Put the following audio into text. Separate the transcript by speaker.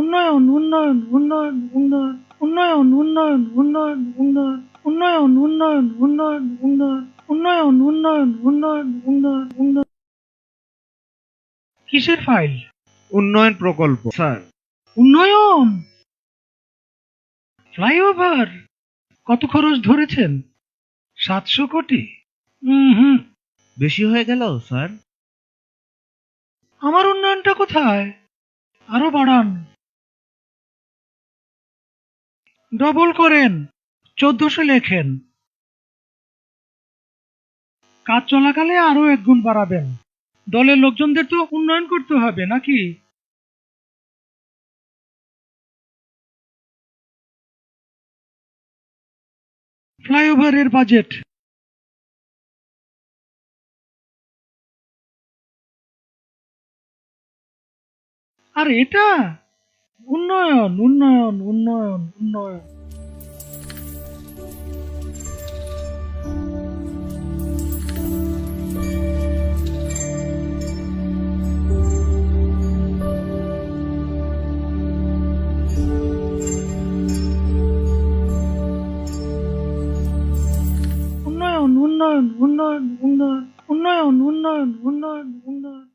Speaker 1: উন্নয়ন উন্নয়ন উন্নয়ন উন্নয়ন উন্নয়ন উন্নয়ন উন্নয়ন উন্নয়ন উন্নয়ন উন্নয়ন উন্নয়ন উন্নয়ন উন্নয়ন উন্নয়ন উন্নয়ন উন্নয়ন উন্নয়ন। কিসের ফাইল?
Speaker 2: উন্নয়ন প্রকল্প স্যার।
Speaker 1: উন্নয়ন ফ্লাইওভার কত খরচ ধরেছেন? 700 কোটি? হুম,
Speaker 2: বেশি হয়ে গেল স্যার।
Speaker 1: আমার উন্নয়নটা কোথায়? আরো বাড়ান, ডবল করেন, 1400 লেখেন। কাজ চলাকালে আরো 1 গুণ বাড়াবেন। দলের লোকজনদের তো উন্নয়ন করতে হবে নাকি? ফ্লাইওভারের বাজেট আর এটা উন্নয়ন উন্নয়ন উন্নয়ন উন্নয়ন। উন্নয়ন উন্নয়ন উন্নয়ন উন্নয়ন উন্নয়ন উন্নয়ন উন্নয়ন উন্নয়ন।